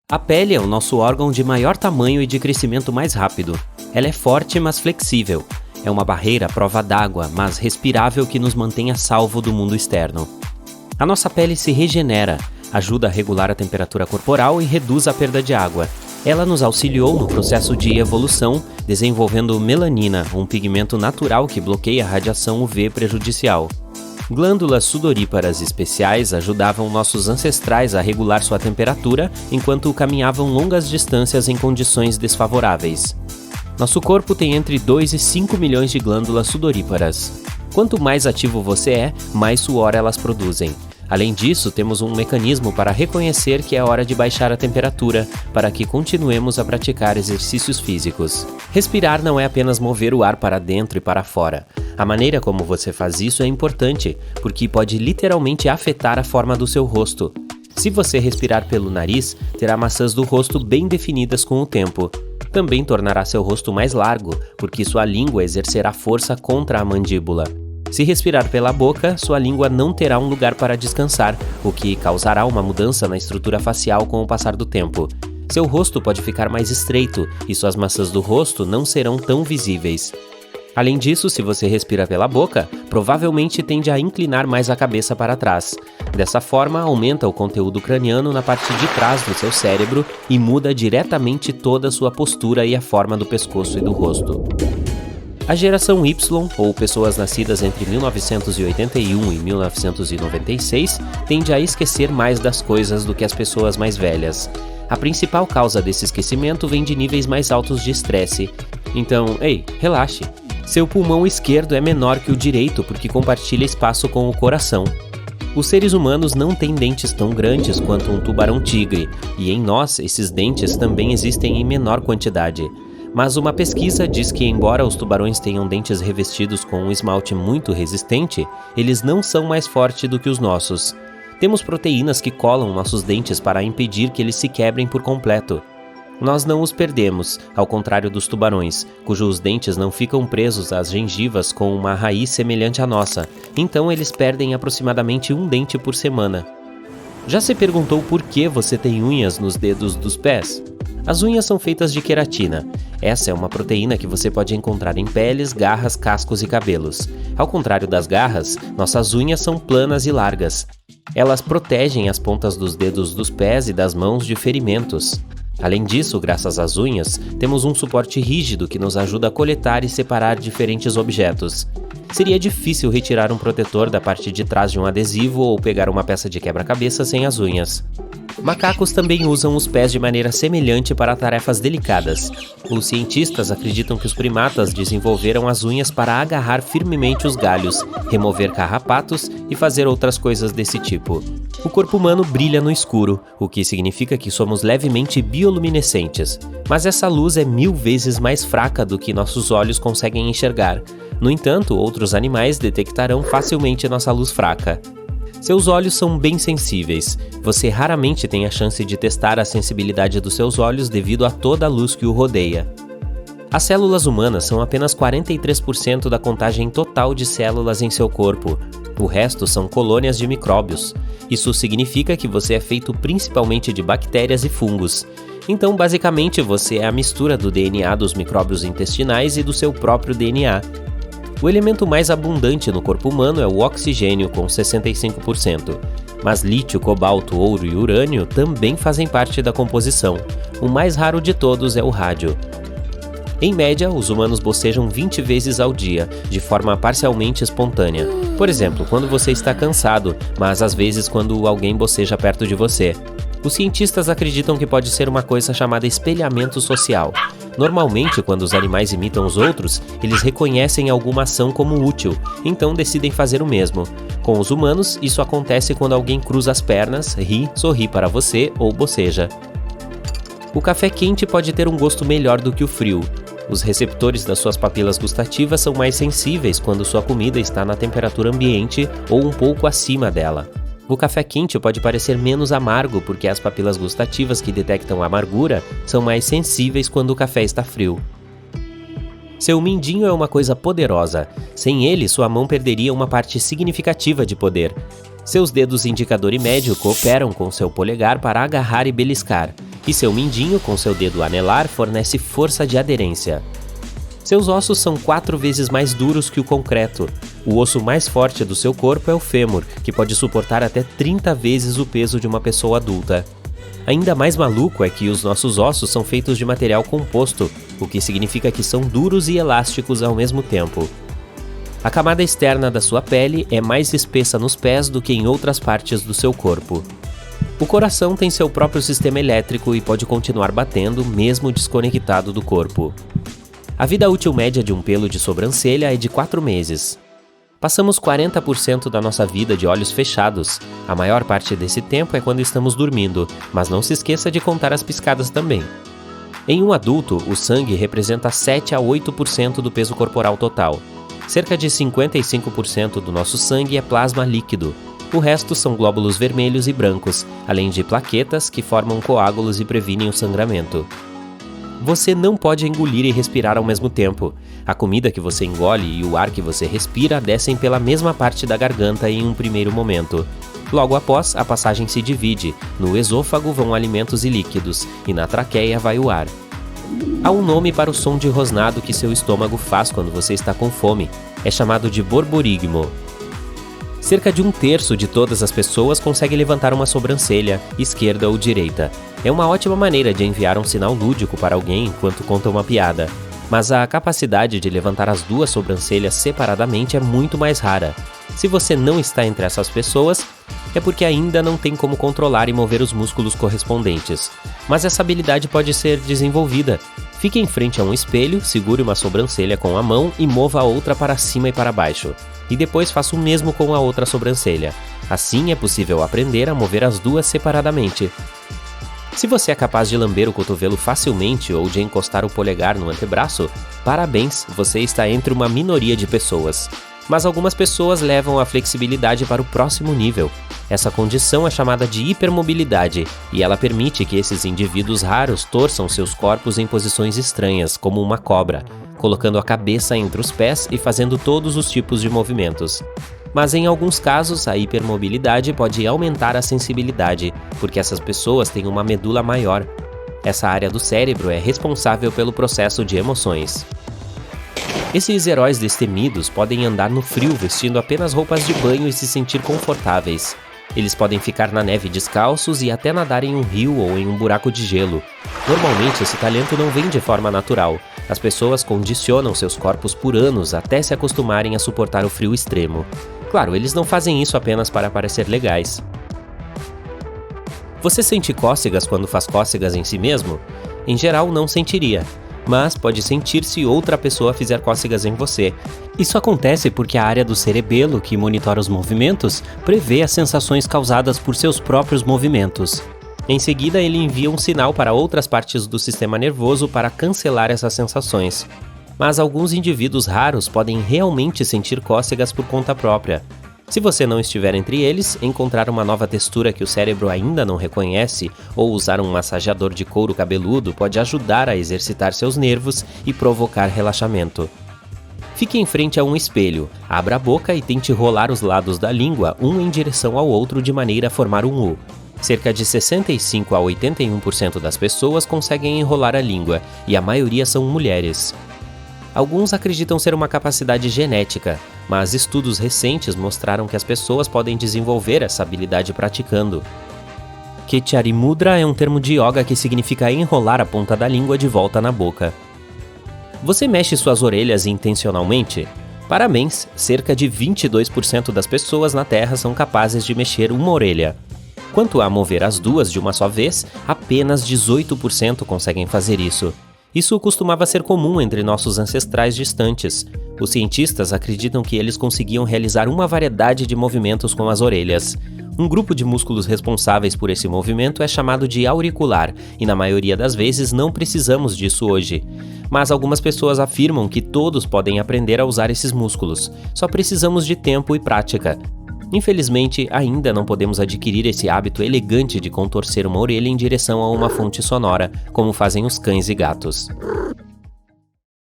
A pele é o nosso órgão de maior tamanho e de crescimento mais rápido. Ela é forte, mas flexível. É uma barreira à prova d'água, mas respirável que nos mantém a salvo do mundo externo. A nossa pele se regenera, ajuda a regular a temperatura corporal e reduz a perda de água. Ela nos auxiliou no processo de evolução, desenvolvendo melanina, um pigmento natural que bloqueia a radiação UV prejudicial. Glândulas sudoríparas especiais ajudavam nossos ancestrais a regular sua temperatura enquanto caminhavam longas distâncias em condições desfavoráveis. Nosso corpo tem entre 2 e 5 milhões de glândulas sudoríparas. Quanto mais ativo você é, mais suor elas produzem. Além disso, temos um mecanismo para reconhecer que é hora de baixar a temperatura, para que continuemos a praticar exercícios físicos. Respirar não é apenas mover o ar para dentro e para fora. A maneira como você faz isso é importante, porque pode literalmente afetar a forma do seu rosto. Se você respirar pelo nariz, terá maçãs do rosto bem definidas com o tempo. Também tornará seu rosto mais largo, porque sua língua exercerá força contra a mandíbula. Se respirar pela boca, sua língua não terá um lugar para descansar, o que causará uma mudança na estrutura facial com o passar do tempo. Seu rosto pode ficar mais estreito e suas maçãs do rosto não serão tão visíveis. Além disso, se você respira pela boca, provavelmente tende a inclinar mais a cabeça para trás. Dessa forma, aumenta o conteúdo craniano na parte de trás do seu cérebro e muda diretamente toda a sua postura e a forma do pescoço e do rosto. A geração Y, ou pessoas nascidas entre 1981 e 1996, tende a esquecer mais das coisas do que as pessoas mais velhas. A principal causa desse esquecimento vem de níveis mais altos de estresse. Então, relaxe. Seu pulmão esquerdo é menor que o direito porque compartilha espaço com o coração. Os seres humanos não têm dentes tão grandes quanto um tubarão-tigre, e em nós esses dentes também existem em menor quantidade. Mas uma pesquisa diz que, embora os tubarões tenham dentes revestidos com um esmalte muito resistente, eles não são mais fortes do que os nossos. Temos proteínas que colam nossos dentes para impedir que eles se quebrem por completo. Nós não os perdemos, ao contrário dos tubarões, cujos dentes não ficam presos às gengivas com uma raiz semelhante à nossa, então eles perdem aproximadamente um dente por semana. Já se perguntou por que você tem unhas nos dedos dos pés? As unhas são feitas de queratina. Essa é uma proteína que você pode encontrar em peles, garras, cascos e cabelos. Ao contrário das garras, nossas unhas são planas e largas. Elas protegem as pontas dos dedos dos pés e das mãos de ferimentos. Além disso, graças às unhas, temos um suporte rígido que nos ajuda a coletar e separar diferentes objetos. Seria difícil retirar um protetor da parte de trás de um adesivo ou pegar uma peça de quebra-cabeça sem as unhas. Macacos também usam os pés de maneira semelhante para tarefas delicadas. Os cientistas acreditam que os primatas desenvolveram as unhas para agarrar firmemente os galhos, remover carrapatos e fazer outras coisas desse tipo. O corpo humano brilha no escuro, o que significa que somos levemente bioluminescentes. Mas essa luz é 1000 vezes mais fraca do que nossos olhos conseguem enxergar. No entanto, outros animais detectarão facilmente nossa luz fraca. Seus olhos são bem sensíveis. Você raramente tem a chance de testar a sensibilidade dos seus olhos devido a toda a luz que o rodeia. As células humanas são apenas 43% da contagem total de células em seu corpo. O resto são colônias de micróbios. Isso significa que você é feito principalmente de bactérias e fungos. Então, basicamente, você é a mistura do DNA dos micróbios intestinais e do seu próprio DNA. O elemento mais abundante no corpo humano é o oxigênio, com 65%. Mas lítio, cobalto, ouro e urânio também fazem parte da composição. O mais raro de todos é o rádio. Em média, os humanos bocejam 20 vezes ao dia, de forma parcialmente espontânea. Por exemplo, quando você está cansado, mas às vezes quando alguém boceja perto de você. Os cientistas acreditam que pode ser uma coisa chamada espelhamento social. Normalmente, quando os animais imitam os outros, eles reconhecem alguma ação como útil, então decidem fazer o mesmo. Com os humanos, isso acontece quando alguém cruza as pernas, ri, sorri para você ou boceja. O café quente pode ter um gosto melhor do que o frio. Os receptores das suas papilas gustativas são mais sensíveis quando sua comida está na temperatura ambiente ou um pouco acima dela. O café quente pode parecer menos amargo porque as papilas gustativas que detectam a amargura são mais sensíveis quando o café está frio. Seu mindinho é uma coisa poderosa. Sem ele, sua mão perderia uma parte significativa de poder. Seus dedos indicador e médio cooperam com seu polegar para agarrar e beliscar. e seu mindinho, com seu dedo anelar, fornece força de aderência. Seus ossos são 4 vezes mais duros que o concreto. O osso mais forte do seu corpo é o fêmur, que pode suportar até 30 vezes o peso de uma pessoa adulta. Ainda mais maluco é que os nossos ossos são feitos de material composto, o que significa que são duros e elásticos ao mesmo tempo. A camada externa da sua pele é mais espessa nos pés do que em outras partes do seu corpo. O coração tem seu próprio sistema elétrico e pode continuar batendo, mesmo desconectado do corpo. A vida útil média de um pelo de sobrancelha é de 4 meses. Passamos 40% da nossa vida de olhos fechados. A maior parte desse tempo é quando estamos dormindo, mas não se esqueça de contar as piscadas também. Em um adulto, o sangue representa 7 a 8% do peso corporal total. Cerca de 55% do nosso sangue é plasma líquido. O resto são glóbulos vermelhos e brancos, além de plaquetas que formam coágulos e previnem o sangramento. Você não pode engolir e respirar ao mesmo tempo. A comida que você engole e o ar que você respira descem pela mesma parte da garganta em um primeiro momento. Logo após, a passagem se divide. No esôfago vão alimentos e líquidos, e na traqueia vai o ar. Há um nome para o som de rosnado que seu estômago faz quando você está com fome. É chamado de borborigmo. Cerca de 1/3 de todas as pessoas consegue levantar uma sobrancelha, esquerda ou direita. É uma ótima maneira de enviar um sinal lúdico para alguém enquanto conta uma piada. Mas a capacidade de levantar as 2 sobrancelhas separadamente é muito mais rara. Se você não está entre essas pessoas, é porque ainda não tem como controlar e mover os músculos correspondentes. Mas essa habilidade pode ser desenvolvida. Fique em frente a um espelho, segure uma sobrancelha com a mão e mova a outra para cima e para baixo. E depois faça o mesmo com a outra sobrancelha. Assim é possível aprender a mover as 2 separadamente. Se você é capaz de lamber o cotovelo facilmente ou de encostar o polegar no antebraço, parabéns, você está entre uma minoria de pessoas. Mas algumas pessoas levam a flexibilidade para o próximo nível. Essa condição é chamada de hipermobilidade, e ela permite que esses indivíduos raros torçam seus corpos em posições estranhas, como uma cobra, colocando a cabeça entre os pés e fazendo todos os tipos de movimentos. Mas em alguns casos, a hipermobilidade pode aumentar a sensibilidade, porque essas pessoas têm uma medula maior. Essa área do cérebro é responsável pelo processo de emoções. Esses heróis destemidos podem andar no frio vestindo apenas roupas de banho e se sentir confortáveis. Eles podem ficar na neve descalços e até nadar em um rio ou em um buraco de gelo. Normalmente, esse talento não vem de forma natural. As pessoas condicionam seus corpos por anos até se acostumarem a suportar o frio extremo. Claro, eles não fazem isso apenas para parecer legais. Você sente cócegas quando faz cócegas em si mesmo? Em geral, não sentiria. Mas pode sentir se outra pessoa fizer cócegas em você. Isso acontece porque a área do cerebelo, que monitora os movimentos, prevê as sensações causadas por seus próprios movimentos. Em seguida, ele envia um sinal para outras partes do sistema nervoso para cancelar essas sensações. Mas alguns indivíduos raros podem realmente sentir cócegas por conta própria. Se você não estiver entre eles, encontrar uma nova textura que o cérebro ainda não reconhece ou usar um massageador de couro cabeludo pode ajudar a exercitar seus nervos e provocar relaxamento. Fique em frente a um espelho, abra a boca e tente rolar os lados da língua um em direção ao outro de maneira a formar um U. Cerca de 65 a 81% das pessoas conseguem enrolar a língua, e a maioria são mulheres. Alguns acreditam ser uma capacidade genética, mas estudos recentes mostraram que as pessoas podem desenvolver essa habilidade praticando. Ketchari Mudra é um termo de yoga que significa enrolar a ponta da língua de volta na boca. Você mexe suas orelhas intencionalmente? Parabéns, cerca de 22% das pessoas na Terra são capazes de mexer uma orelha. Quanto a mover as 2 de uma só vez, apenas 18% conseguem fazer isso. Isso costumava ser comum entre nossos ancestrais distantes. Os cientistas acreditam que eles conseguiam realizar uma variedade de movimentos com as orelhas. Um grupo de músculos responsáveis por esse movimento é chamado de auricular, e na maioria das vezes não precisamos disso hoje. Mas algumas pessoas afirmam que todos podem aprender a usar esses músculos, só precisamos de tempo e prática. Infelizmente, ainda não podemos adquirir esse hábito elegante de contorcer uma orelha em direção a uma fonte sonora, como fazem os cães e gatos.